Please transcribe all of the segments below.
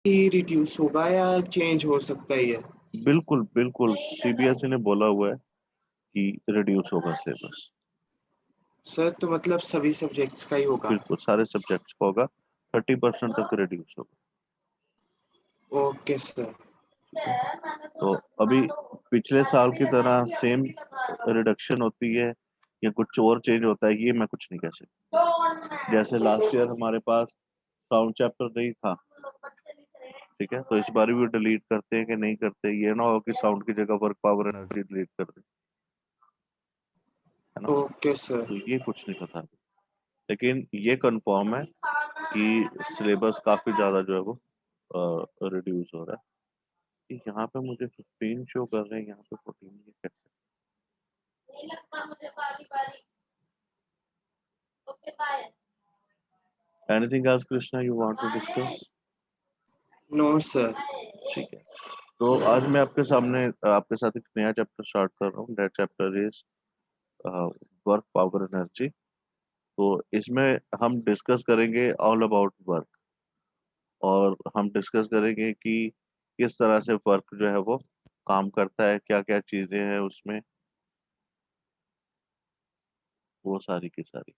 ही reduce होगा या change हो सकता है ये? बिल्कुल बिल्कुल, सीबीएसई ने बोला हुआ है कि रिड्यूस होगा सिलेबस। सर तो मतलब सभी सब्जेक्ट्स का ही होगा? बिल्कुल सारे सब्जेक्ट्स का होगा, 30% तक रिड्यूस होगा। Okay sir. ठीक है, तो अभी पिछले साल की तरह सेम रिडक्शन होती है या कुछ और चेंज होता है, ये मैं कुछ नहीं कह सकता। जैसे लास्ट ईयर हमारे पास साउंड चैप्टर नहीं था, ठीक है, तो इस बार भी डिलीट करते हैं कि नहीं करते, ये ना हो कि साउंड की जगह वर्क पावर एनर्जी डिलीट कर दे, है ना। Okay sir. तो ये कुछ नहीं पता, लेकिन ये कंफर्म है कि सिलेबस काफी ज्यादा जो है वो रिड्यूस हो रहा है। यहाँ पे मुझे 15 शो कर रहे हैं, यहाँ पे 14, ये कैसे? नहीं लगता मुझे बारी बारी। Okay bye. Anything else Krishna you want to discuss? No sir. ठीक है, तो आज मैं आपके सामने आपके साथ एक नया चैप्टर स्टार्ट कर रहा हूँ। That chapter is work power energy. तो इसमें हम डिस्कस करेंगे ऑल अबाउट वर्क, और हम डिस्कस करेंगे कि किस तरह से वर्क जो है वो काम करता है, क्या क्या चीजें हैं उसमें, वो सारी की सारी।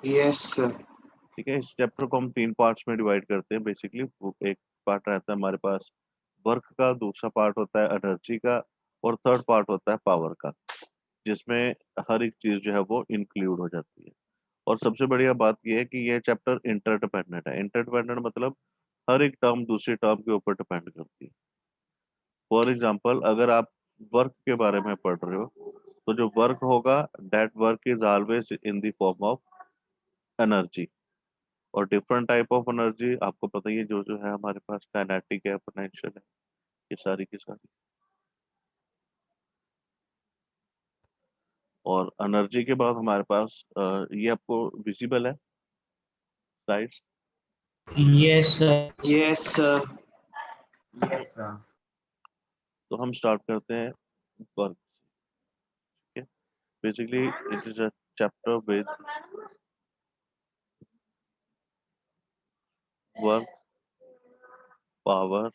Yes sir. ठीक है, इस चैप्टर को हम 3 पार्ट्स में डिवाइड करते हैं बेसिकली। एक पार्ट रहता है हमारे पास वर्क का, दूसरा पार्ट होता है एनर्जी का, और थर्ड पार्ट होता है पावर का, जिसमें हर एक चीज जो है वो इंक्लूड हो जाती है। और सबसे बढ़िया बात यह है कि यह चैप्टर इंटरडिपेंडेंट है। इंटरडिपेंडेंट मतलब हर एक टर्म दूसरी टर्म के ऊपर डिपेंड करती है। फॉर एग्जाम्पल, अगर आप वर्क के बारे में पढ़ रहे हो, तो जो वर्क होगा, that work is always in the form of energy. और डिफरेंट टाइप ऑफ एनर्जी आपको पता ही है, जो जो है हमारे पास, काइनेटिक है, पोटेंशियल है, ये सारी की सारी। और एनर्जी के बाद हमारे पास ये आपको विजिबल है right? Yes, sir. Yes sir. Yes, sir. तो हम स्टार्ट करते हैं work. Basically it is a chapter with work, power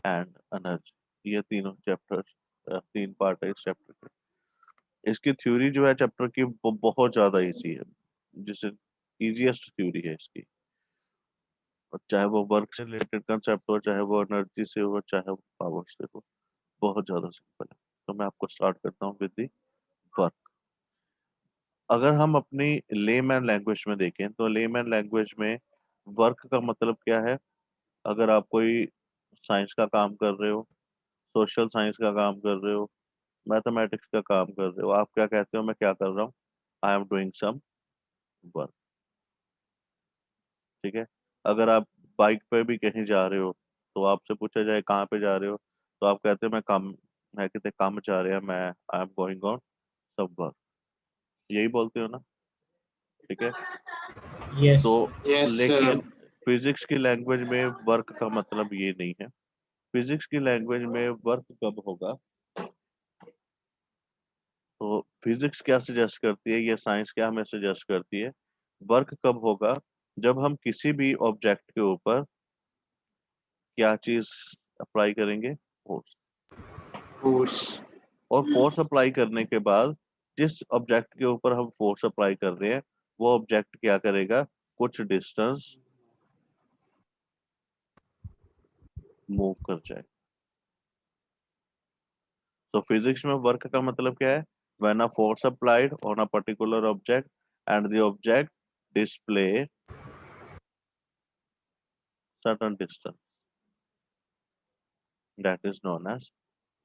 and energy. ये तीनों चैप्टर, 3 पार्ट है इस चैप्टर के। इसकी थ्योरी जो है चैप्टर की, वो बहुत ज्यादा इजी है, जिसे इजीएस्ट थ्योरी है इसकी। और चाहे वो वर्क से रिलेटेड कंसेप्ट हो, चाहे वो एनर्जी से हो, चाहे वो पावर से हो, बहुत ज्यादा सिंपल है। तो मैं आपको स्टार्ट करता हूँ विद दी वर्क। अगर हम अपनी लेमैन लैंग्वेज में देखें, तो लेमैन लैंग्वेज में वर्क का मतलब क्या है? अगर आप कोई साइंस का काम कर रहे हो, सोशल साइंस का काम कर रहे हो, मैथमेटिक्स का काम कर रहे हो, आप क्या कहते हो? मैं क्या कर रहा हूँ? I am doing some work. ठीक है, अगर आप बाइक पे भी कहीं जा रहे हो, तो आपसे पूछा जाए कहाँ पे जा रहे हो, तो आप कहते हो मैं कितने काम जा रहे हैं, मैं I am going on some work. यही बोलते हो ना? ठीक है, तो Yes. Yes sir. लेकिन फिजिक्स की लैंग्वेज में वर्क का मतलब ये नहीं है। फिजिक्स की लैंग्वेज में वर्क कब होगा? तो फिजिक्स क्या सजेस्ट करती है, या साइंस क्या हमें सजेस्ट करती है? वर्क कब होगा? जब हम किसी भी ऑब्जेक्ट के ऊपर क्या चीज अप्लाई करेंगे? फोर्स। फोर्स। और फोर्स अप्लाई करने के बाद जिस ऑब्जेक्ट के ऊपर हम फोर्स अप्लाई कर रहे हैं, वो ऑब्जेक्ट क्या करेगा? कुछ डिस्टेंस मूव कर जाए। तो फिजिक्स में वर्क का मतलब क्या है? When a force applied on a particular object and the object display certain distance, that is known as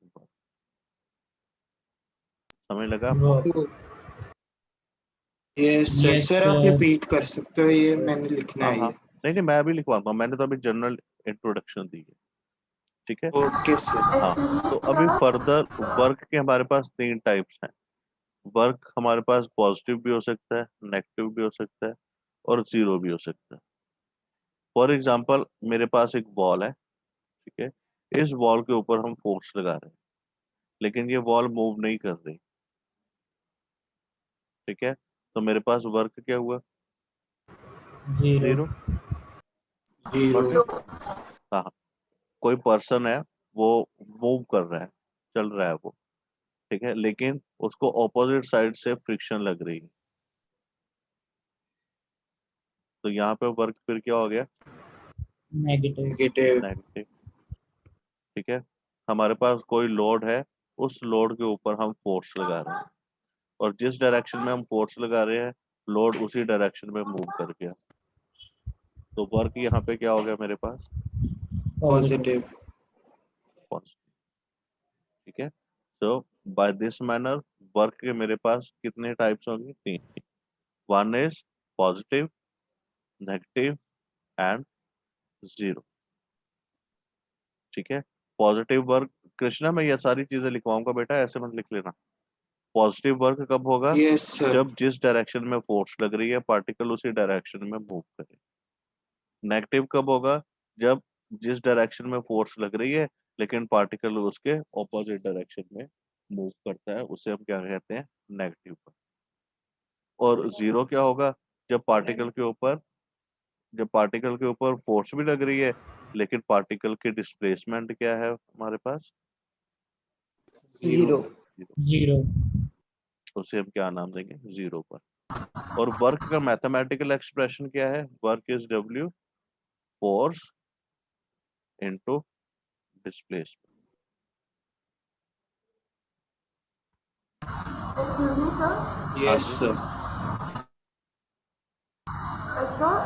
work। समझ लगा आपको? Work. Yes sir. Yes, sir आप sir. रिपीट कर सकते हो, ये मैंने लिखना हाँ है हाँ, ये। नहीं नहीं, मैं अभी लिखवाता हूँ, मैंने तो अभी जनरल इंट्रोडक्शन दी है। ठीक है, ओके सर। हाँ। तो अभी फर्दर वर्क के हमारे पास 3 टाइप्स हैं। वर्क हमारे पास पॉजिटिव भी हो सकता है, नेगेटिव भी हो सकता है, और जीरो भी हो सकता है। फॉर एग्जाम्पल, मेरे पास एक वॉल है, ठीक है, इस वॉल के ऊपर हम फोर्स लगा रहे हैं, लेकिन ये वॉल मूव नहीं कर रही। ठीक है, तो मेरे पास वर्क क्या हुआ? Zero. 0। जीरो। हाँ, कोई पर्सन है, वो मूव कर रहा है, चल रहा है वो, ठीक है, लेकिन उसको ऑपोजिट साइड से फ्रिक्शन लग रही है, तो यहाँ पे वर्क फिर क्या हो गया? Negative. नेगेटिव। नेगेटिव। ठीक है, हमारे पास कोई लोड है, उस लोड के ऊपर हम फोर्स लगा रहे हैं, और जिस डायरेक्शन में हम फोर्स लगा रहे हैं, लोड उसी डायरेक्शन में मूव कर गया, तो वर्क यहाँ पे क्या हो गया मेरे पास? Positive. पॉजिटिव। पॉजिटिव। ठीक है, तो बाय दिस मैनर वर्क के मेरे पास कितने टाइप्स होंगे? 3। One is positive, negative and 0। ठीक है, पॉजिटिव वर्क, कृष्णा मैं ये सारी चीजें लिखवाऊंगा बेटा, ऐसे मत लिख लेना। पॉजिटिव वर्क कब होगा? Yes sir. जब जिस डायरेक्शन में फोर्स लग रही है, पार्टिकल उसी डायरेक्शन में मूव करे। नेगेटिव कब होगा? जब जिस डायरेक्शन में फोर्स लग रही है, लेकिन पार्टिकल उसके ऑपोजिट डायरेक्शन में मूव करता है, उसे हम क्या कहते हैं? Negative work. और 0 क्या होगा? जब पार्टिकल के ऊपर जब पार्टिकल के ऊपर फोर्स भी लग रही है, लेकिन पार्टिकल की डिस्प्लेसमेंट क्या है हमारे पास? जीरो। जीरो। Zero. उसे हम क्या नाम देंगे? 0 पर। और वर्क का मैथमेटिकल एक्सप्रेशन क्या है? Work is W, force into displacement. Excuse me, sir. हाँ यस जी, sir. Sir,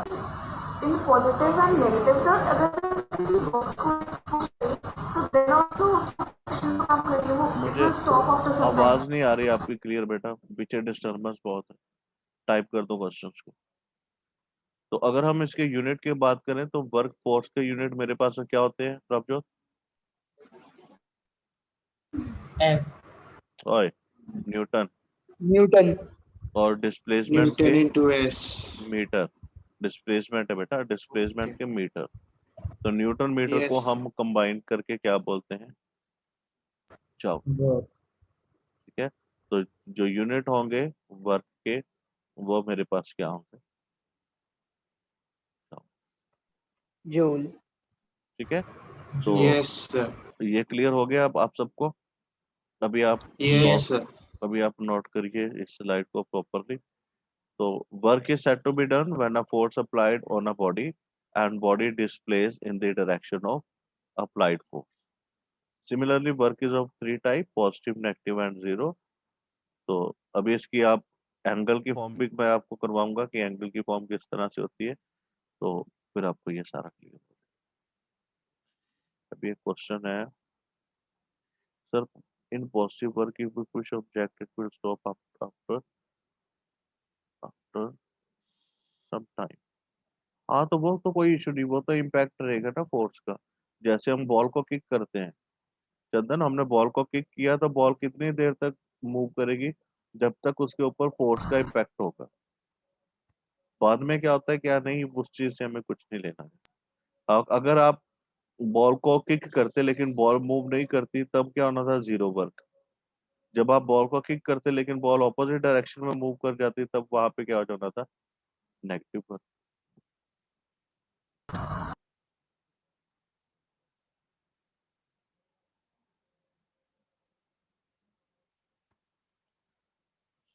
in positive and negative, sir, अगर किसी box को push करें, तो then also उसका friction को काम करेंगे वो, it मुझे will stop after some time. आवाज नहीं आ रही आपकी क्लियर बेटा, पीछे डिस्टरबेंस बहुत है, टाइप कर दो क्वेश्चंस को। तो अगर हम इसके यूनिट की बात करें, तो वर्क फोर्स के यूनिट मेरे पास क्या होते हैं प्रभजोत? F. ओए, न्यूटन। Newton. और डिस्प्लेसमेंट न्यूटन के इंटू एस। मीटर। डिस्प्लेसमेंट है बेटा, डिस्प्लेसमेंट ओके। के मीटर। तो न्यूटन मीटर को यस। हम कंबाइन करके क्या बोलते हैं? जॉब। Work. ठीक है, तो जो यूनिट होंगे वर्क के, वो मेरे पास क्या होंगे? joule। Joule. ठीक है, तो Joule. Yes sir. ये क्लियर हो गया अब आप सबको? अभी आप यस नोट Yes. सर। अभी आप नोट करिए इस स्लाइड को प्रॉपरली। तो work is said to be done when a force applied on a body and body displace in the direction of applied force. Similarly work is of 3 type: positive, negative and 0। तो अभी इसकी आप angle की form भी मैं आपको करवाऊंगा कि एंगल की फॉर्म किस तरह से होती है, तो फिर आपको ये सारा क्लियर हो जाएगा। अभी एक क्वेश्चन है sir, in positive work if we push object it will stop after after some time. हाँ, तो वो तो कोई इशू नहीं, वो तो इम्पैक्ट रहेगा ना फोर्स का। जैसे हम बॉल को किक करते हैं, चंदन, हमने बॉल को किक किया तो बॉल कितनी देर तक मूव करेगी? जब तक उसके ऊपर फोर्स का इम्पैक्ट होगा। बाद में क्या होता है क्या नहीं, उस चीज से हमें कुछ नहीं लेना है। अगर आप बॉल को किक करते लेकिन बॉल मूव नहीं करती, तब क्या होना था? 0 वर्क। जब आप बॉल को किक करते लेकिन बॉल ऑपोजिट डायरेक्शन में मूव कर जाती, तब वहां पे क्या हो जाना था? Negative work.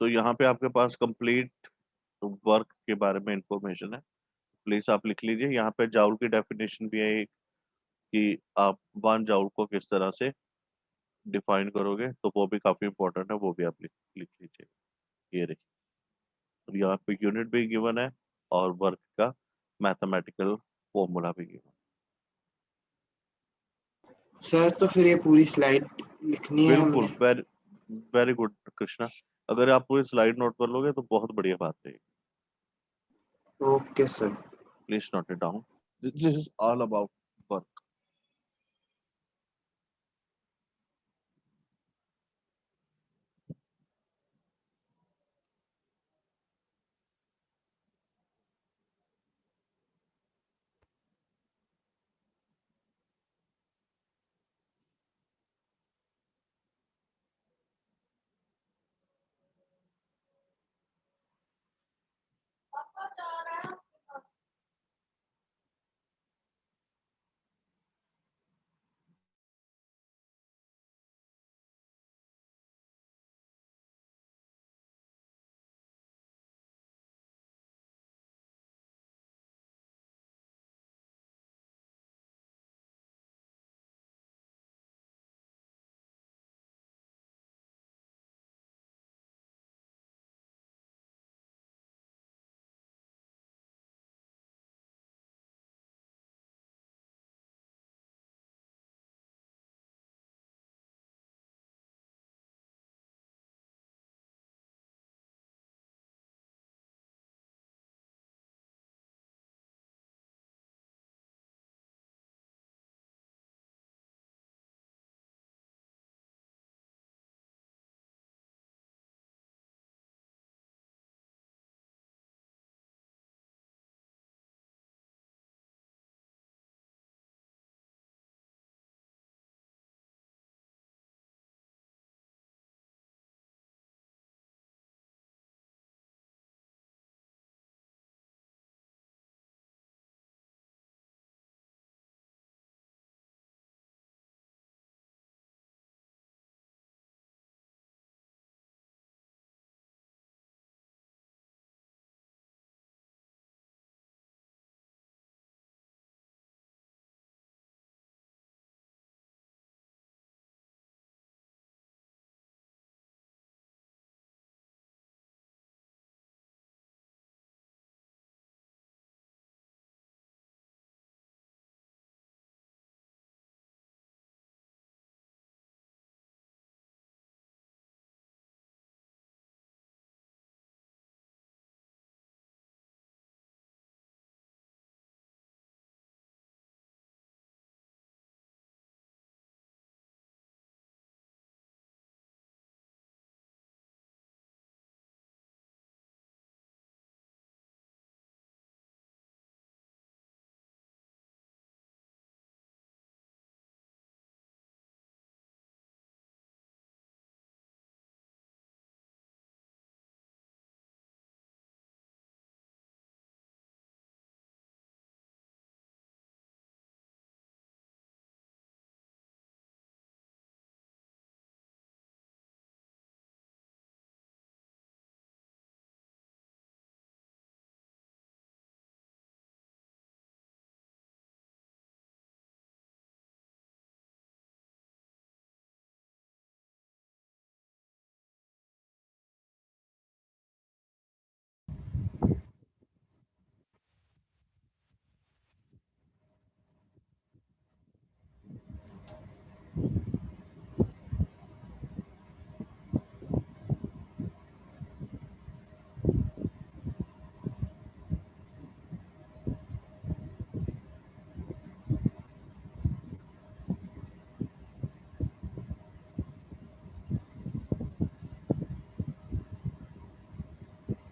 तो यहाँ पे आपके पास कंप्लीट वर्क के बारे में इंफॉर्मेशन है। प्लीज आप लिख लीजिए, यहाँ पे जाउल की डेफिनेशन भी है एक, कि आप 1 जाउल को किस तरह से डिफाइन करोगे, तो वो भी काफी इंपॉर्टेंट है, वो भी आप लिख लिख लीजिए। ये देखिए, और यहाँ पे यूनिट भी गिवन है, और वर्क का मैथमेटिकल फॉर्मूला भी गिवन। सर तो फिर ये पूरी स्लाइड लिखनी है बिल्कुल, हमने? वेरी वेरी गुड कृष्णा, अगर आप पूरी स्लाइड नोट कर लोगे तो बहुत बढ़िया बात है। Okay sir. Please note it down, this is all about work.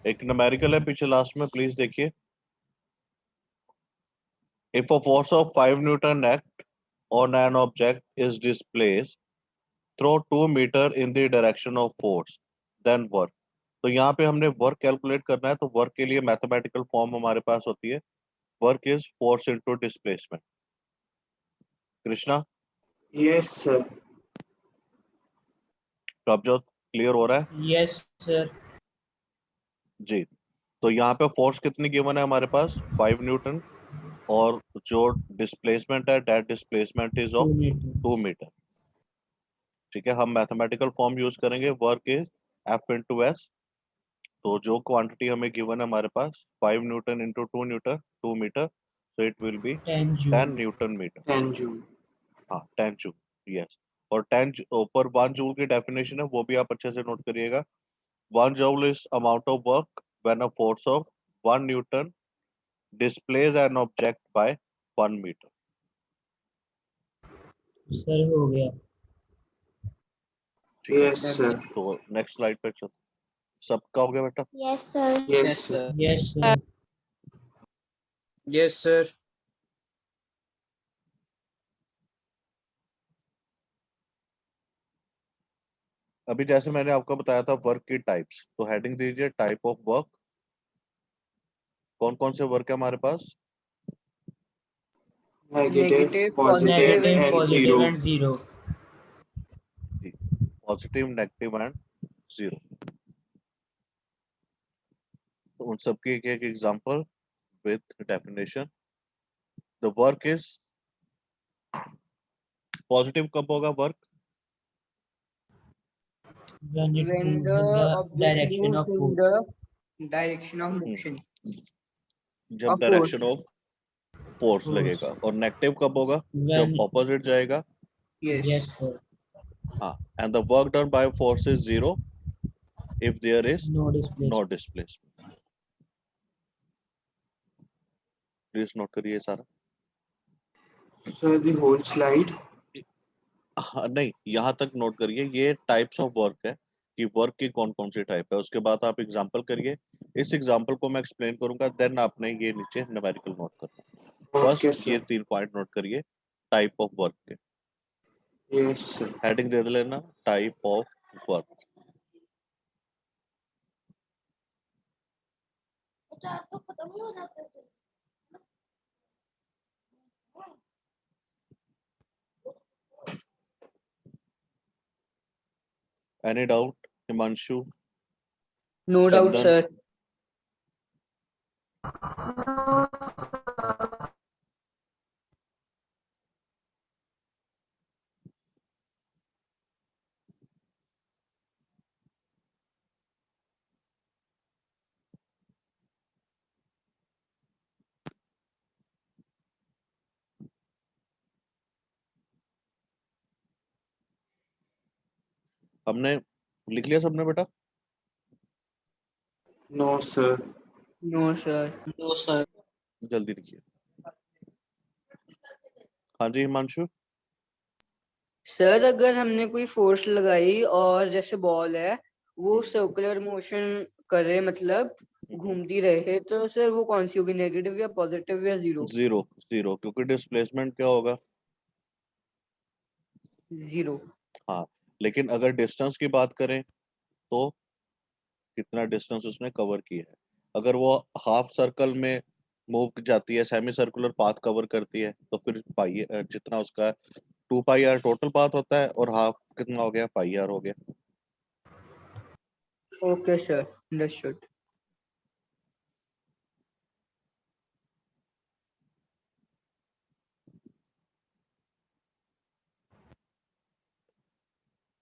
एक न्यूमेरिकल है पीछे लास्ट में, प्लीज देखिए। If a force of 5 Newton act on an object is displaced through 2 meter in the direction of force, then work. तो यहाँ पे हमने work calculate करना है, तो वर्क के लिए मैथमेटिकल फॉर्म हमारे पास होती है, work is force into displacement. Krishna, Yes, sir. Prabhjot, clear हो रहा है? Yes, sir. जी। तो यहाँ पे फोर्स कितनी गिवन है हमारे पास? 5 न्यूटन, और जो डिस्प्लेसमेंट है, that displacement is 2 of meter. 2 metre. ठीक है, हम मैथमेटिकल फॉर्म यूज करेंगे, work is F into S. तो जो क्वांटिटी हमें गिवन है हमारे पास 5 newton into 2 newton 2 metre, so it will be 10 10 joule. Newton metre. 10 Joule. हाँ, 10 जूल, यस। और 10 ऊपर 1 जूल की डेफिनेशन है, वो भी आप अच्छे से नोट करिएगा। 1 joule is amount of work when a force of 1 newton displace an object by 1 metre. Sir, हो गया. ठीक है, Yes, sir. तो नेक्स्ट स्लाइड पे चल। सबका हो गया बेटा? Yes, sir. Yes, sir. Yes, sir. Yes, sir. अभी जैसे मैंने आपको बताया था वर्क की टाइप्स, तो हेडिंग दीजिए टाइप ऑफ वर्क। कौन कौन से वर्क है हमारे पास? Negative, positive, Negative, and positive, zero. and zero. Positive, negative and zero. तो उन सबकी एक एक example with definition. The work is positive कब होगा work? When it When moves the in the object direction moves of in force. the direction of motion. जब Of direction of force Force. लगेगा। और नेगेटिव कब होगा? When जब opposite जाएगा। Yes. yes, sir. हाँ, and the work done by force is zero if there is No displacement. No displacement. Please note करिए सारा। Sir, the whole slide. हाँ, नहीं, यहाँ तक नोट करिए, ये टाइप्स ऑफ वर्क है कि वर्क की कौन कौन सी टाइप है। उसके बाद आप एग्जांपल करिए, इस एग्जांपल को मैं एक्सप्लेन करूंगा, देन आपने ये नीचे न्यूमेरिकल नोट करना। Okay, फर्स्ट ये sir. 3 पॉइंट नोट करिए टाइप ऑफ वर्क के। Yes, sir. हेडिंग दे लेना type of work. Any doubt Himanshu? No doubt, Chandan? sir. हमने लिख लिया सबने बेटा? No, sir. No, sir. No, sir. जल्दी लिखिए। हाँ जी हिमांशु? सर, अगर हमने कोई फोर्स लगाई और जैसे बॉल है वो सर्कुलर मोशन करे, मतलब घूमती रहे, तो सर वो कौन सी होगी, नेगेटिव या पॉजिटिव या जीरो? जीरो। जीरो, क्योंकि डिस्प्लेसमेंट क्या होगा? जीरो। हाँ, लेकिन अगर डिस्टेंस की बात करें तो कितना डिस्टेंस उसने कवर किया है। अगर वो हाफ सर्कल में मूव जाती है, सेमी सर्कुलर पाथ कवर करती है, तो फिर पाई जितना उसका 2 पाई आर टोटल पाथ होता है, और हाफ कितना हो गया? पाई आर हो गया। Okay sir, understood.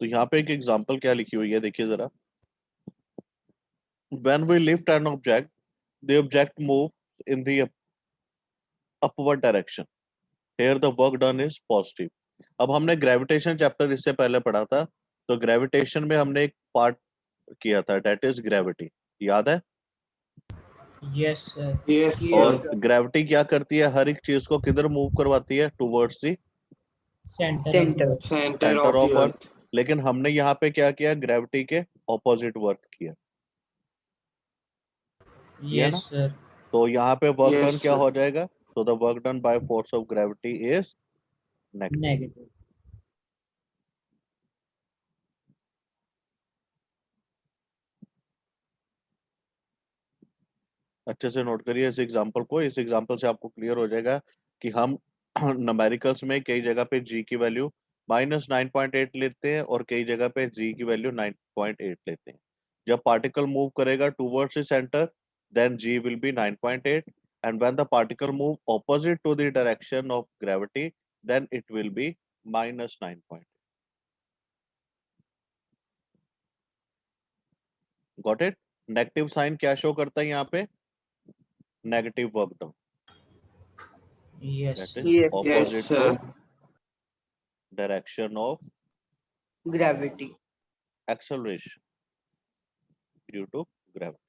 तो यहाँ पे एक एग्जांपल क्या लिखी हुई है, देखिए जरा। When we lift an object, the object moves in the upward direction. Here the work done is positive. अब हमने ग्रेविटेशन चैप्टर इससे पहले पढ़ा था, तो ग्रेविटेशन में हमने एक पार्ट किया था, डेट इज ग्रेविटी, याद है? Yes sir. यस Yes, और सर। sir. ग्रेविटी क्या करती है, हर एक चीज को किधर मूव करवाती है, towards the centre Center. Of centre centre of of the earth. Earth. लेकिन हमने यहाँ पे क्या किया, ग्रेविटी के ऑपोजिट वर्क किया ना? Yes sir. तो यहाँ पे वर्क डन यस क्या सर। हो जाएगा, तो the work done by force of gravity is negative. Negative. अच्छे से नोट करिए इस एग्जांपल को, इस एग्जांपल से आपको क्लियर हो जाएगा कि हम न्यूमेरिकल्स में कई जगह पे g की वैल्यू -9.8 लेते हैं और कई जगह पे g की वैल्यू 9.8 लेते हैं। जब पार्टिकल मूव करेगा towards the centre, then g will be 9.8, and when the particle move opposite to the direction of gravity, then it will be -9.8। Got it? Negative sign क्या शो करता है यहाँ पे, negative work done, yes that sir. Is Yes, yes opposite to sir. Direction of gravity. acceleration due to gravity.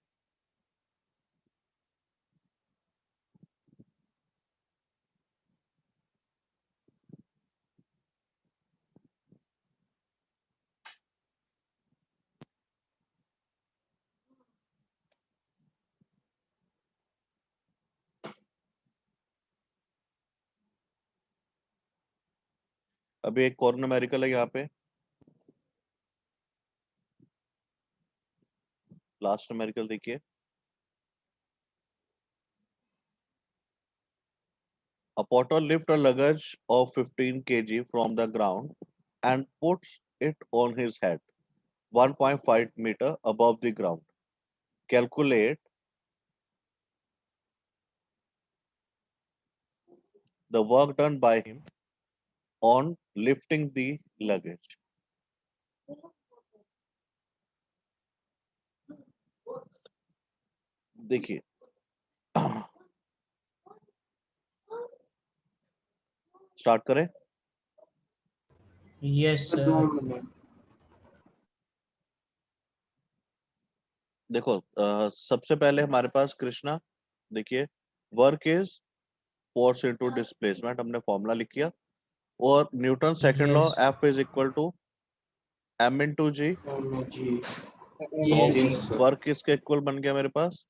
अभी एक और numerical है यहाँ पे, लास्ट न्यूमेरिकल देखिए। A porter lifts a luggage of 15 kg from the ground and puts it on his head 1.5 meter above the ground. Calculate the work done by him on lifting the luggage. देखिए start करें। Yes sir 2 sir. Minute. देखो सबसे पहले हमारे पास कृष्णा, देखिए work is force into displacement, हमने formula लिख किया, और newton second law Yes. F is equal to m into g. जी। Yes. यस तो सर। वर्क किसके इक्वल बन गया मेरे पास,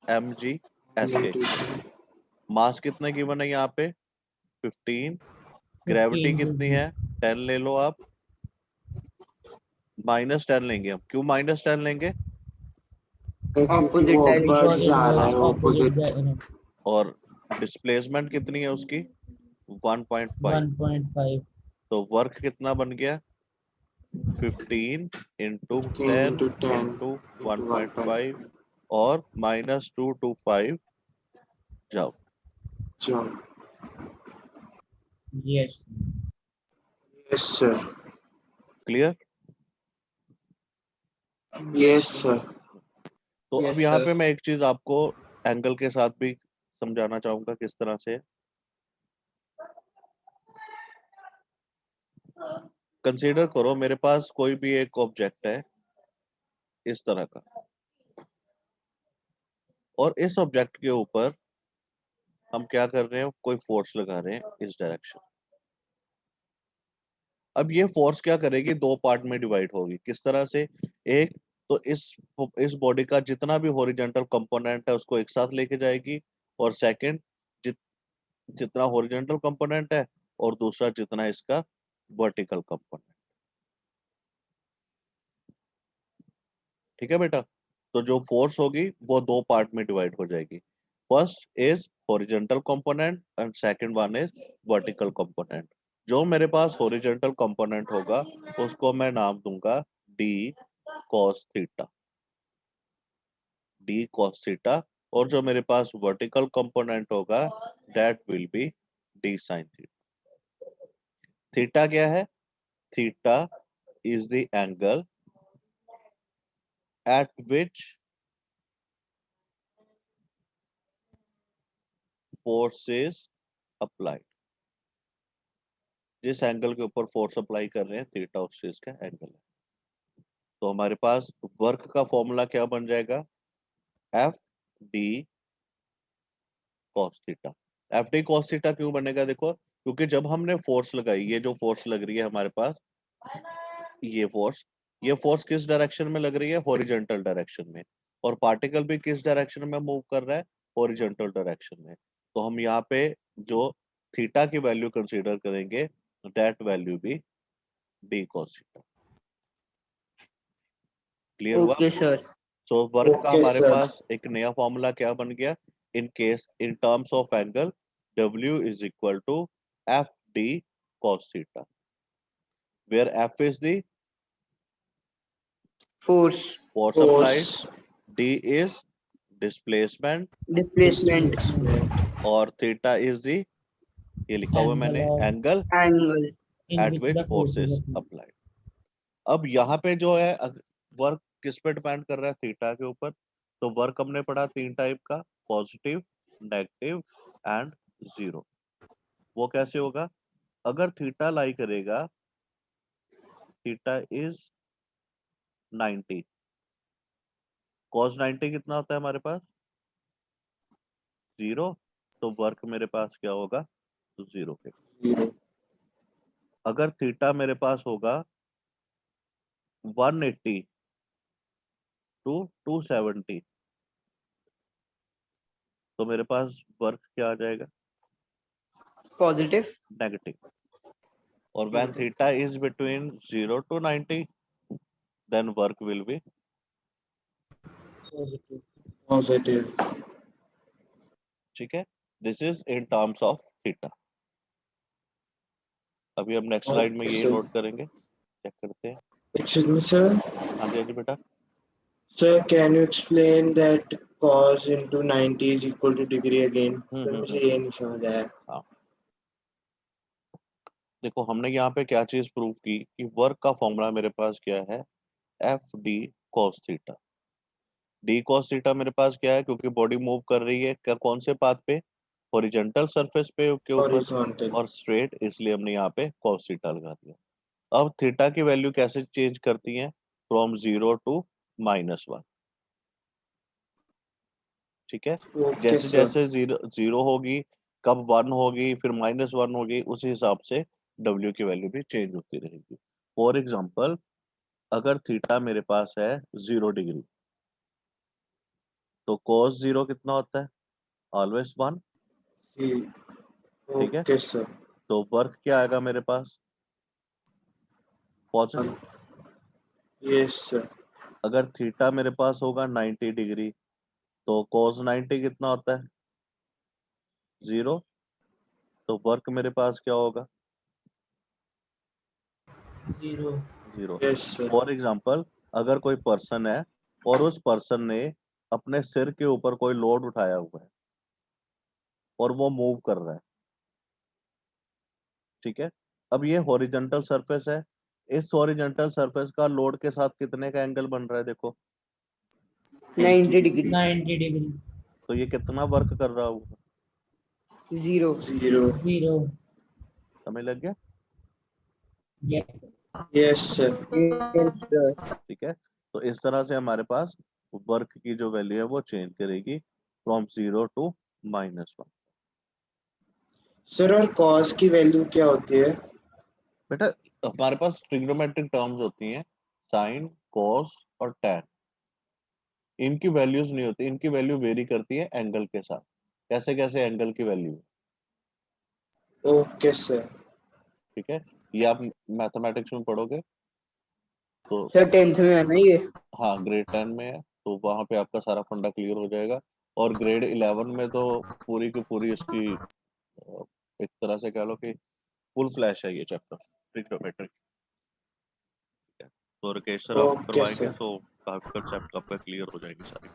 एम जी एस के। जी। मास कितने गिवन है यहाँ पे, 15। ग्रेविटी 15 कितनी kg. है, 10 ले लो आप, -10 लेंगे हम। क्यों -10 लेंगे, क्योंकि Opposite वो direction. अपवर्ड Because जा रहा है opposite ऑपोजिट। और डिस्प्लेसमेंट कितनी है उसकी, 1.5। 1.5. तो वर्क कितना बन गया, 15 इंटू 10 into 10 इंटू into 1.5 और -225 जाओ। John. Yes. Yes sir. Clear? Yes sir. तो Yes, अब यहाँ sir. पे मैं एक चीज आपको एंगल के साथ भी समझाना चाहूंगा किस तरह से। कंसीडर करो मेरे पास कोई भी एक ऑब्जेक्ट है इस तरह का, और इस ऑब्जेक्ट के ऊपर हम क्या कर रहे हैं, कोई फोर्स लगा रहे हैं इस डायरेक्शन। अब ये फोर्स क्या करेगी, दो पार्ट में डिवाइड होगी। किस तरह से, एक तो इस बॉडी का जितना भी हॉरिजॉन्टल कंपोनेंट है उसको एक साथ लेके जाएगी, और सेकंड जितना हॉरिजॉन्टल कंपोनेंट है और दूसरा जितना इसका वर्टिकल कंपोनेंट। ठीक है बेटा? तो जो फोर्स होगी वो दो पार्ट में डिवाइड हो जाएगी। First is horizontal component and second one is vertical component. जो मेरे पास हॉरिजॉन्टल कंपोनेंट होगा उसको मैं नाम दूंगा D cos theta, D cos theta. और जो मेरे पास वर्टिकल कंपोनेंट होगा that will be D sine theta. Theta क्या है, theta is the angle at which force is applied। जिस एंगल के ऊपर फोर्स अप्लाई कर रहे हैं थीटा उस चीज का एंगल है। तो हमारे पास वर्क का फॉर्मूला क्या बन जाएगा, F D cos theta. F D cos theta क्यों बनेगा, देखो क्योंकि जब हमने फोर्स लगाई, ये जो फोर्स लग रही है हमारे पास, ये फोर्स किस डायरेक्शन में लग रही है, हॉरिजॉन्टल डायरेक्शन में, और पार्टिकल भी किस डायरेक्शन में मूव कर रहा है, हॉरिजॉन्टल डायरेक्शन में। तो हम यहाँ पे जो थीटा की वैल्यू कंसीडर करेंगे, दैट वैल्यू भी डी कॉस थीटा। क्लियर हुआ? Okay sir. सो वर्क का Okay, हमारे sir. पास एक नया फॉर्मूला क्या बन गया, in terms of angle W is equal to F D cos theta, where F is the force, force applied, Force. D is displacement, displacement, और theta is the, ये लिखा हुआ है मैंने, angle angle. At which force is applied. अब यहाँ पे जो है वर्क किस पे डिपेंड कर रहा है, थीटा के ऊपर। तो वर्क हमने पढ़ा 3 टाइप का, पॉजिटिव, नेगेटिव एंड जीरो। वो कैसे होगा, अगर थीटा लाई करेगा, थीटा इज 90, cos 90 कितना होता है हमारे पास, 0, तो वर्क मेरे पास क्या होगा, तो 0 पे। Zero. अगर थीटा मेरे पास होगा 180 टू 270, तो मेरे पास वर्क क्या आ जाएगा, पॉजिटिव, नेगेटिव। और when theta is between 0 to 90, then work will be positive. Positive. ठीक है। This is in terms of theta. अभी हम नेक्स्ट स्लाइड में Okay, ये sir. नोट करेंगे, चेक करते हैं। Excuse me, sir. हाँ जी बेटा। Sir, can you explain that cos into 90 is equal to degree again? Sir, मुझे ये नहीं समझ आया. हाँ, देखो हमने यहाँ पे क्या चीज प्रूव की कि वर्क का फॉर्मूला मेरे पास क्या है, F D cos theta. D cos theta मेरे पास क्या है, क्योंकि बॉडी मूव कर रही है क्या, कौन से पाथ पे, हॉरिजॉन्टल सरफेस पे के ऊपर, Horizontal. और स्ट्रेट, इसलिए हमने यहाँ पे कॉस थीटा लगा दिया। अब थीटा की वैल्यू कैसे चेंज करती है, फ्रॉम 0 to -1। ठीक है, Okay, जैसे sir. जैसे जीरो होगी, कब 1 होगी, फिर -1 होगी, उसी हिसाब से W की वैल्यू भी चेंज होती रहेगी। फॉर एग्जाम्पल, अगर थीटा मेरे पास है 0 डिग्री, तो cos 0 कितना होता है, ऑलवेज 1। See. ठीक है, Okay, sir. तो वर्क क्या आएगा मेरे पास, पॉजिटिव। Yes, sir. अगर थीटा मेरे पास होगा 90 डिग्री, तो cos 90 कितना होता है, 0, तो वर्क मेरे पास क्या होगा, 0। Yes, sir. फॉर एग्जाम्पल, अगर कोई पर्सन है और उस पर्सन ने अपने सिर के ऊपर कोई लोड उठाया हुआ है और वो मूव कर रहा है, ठीक है। अब ये हॉरिजॉन्टल सरफेस है, इस हॉरिजॉन्टल सरफेस का लोड के साथ कितने का एंगल बन रहा है, देखो 90 डिग्री, 90 डिग्री। तो ये कितना वर्क कर रहा होगा, 0। 0. 0। समझ लग गया, यस। Yes, sir. ठीक है। तो इस तरह से हमारे पास वर्क की जो वैल्यू है वो चेंज करेगी फ्रॉम 0 to -1। Sir, और cos की वैल्यू क्या होती है? बेटा हमारे पास ट्रिग्नोमेट्रिक टर्म्स होती हैं, साइन, कॉस और टैन। इनकी वैल्यूज नहीं होती, इनकी वैल्यू वेरी करती है एंगल के साथ। कैसे कैसे एंगल की वैल्यू, Okay, sir. ठीक है, ये आप मैथमेटिक्स में पढ़ोगे तो, सर 10th में है ना ये? हाँ ग्रेड 10 में है, तो वहां पे आपका सारा फंडा क्लियर हो जाएगा। और ग्रेड 11 में तो पूरी की पूरी इसकी एक तरह से कह लो कि फुल फ्लैश है ये चैप्टर, ट्रिग्नोमेट्री। तो राकेश सर आपको Okay, करवाएंगे sir. तो काफी कंसेप्ट आपका क्लियर हो जाएगी सारी।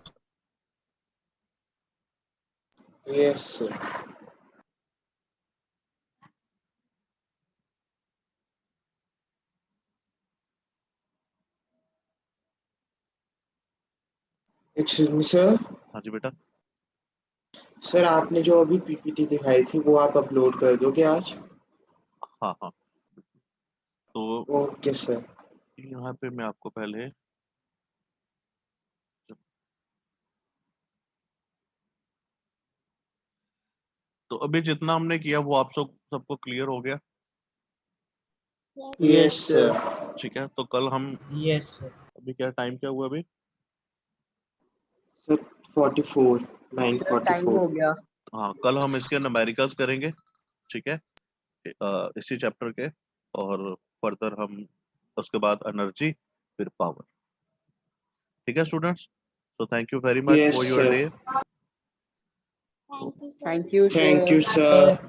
Yes, sir. Excuse me, sir. हाँ जी बेटा। सर आपने जो अभी पीपीटी दिखाई थी वो आप अपलोड कर दोगे आज? हाँ हाँ, तो ओके सर। यहाँ पे मैं आपको पहले तो अभी जितना हमने किया वो आप सबको क्लियर हो गया? Yes sir. ठीक है, तो कल हम Yes, sir. अभी क्या टाइम क्या हुआ अभी? Sir 44 time 9:44। हो गया। हाँ, कल हम इसके न्यूमेरिकल्स करेंगे, ठीक है, इसी चैप्टर के, और फर्दर हम उसके बाद एनर्जी, फिर पावर। ठीक है students, so thank you very much Yes, for your sir. day. Thank you Thank you, sir. sir.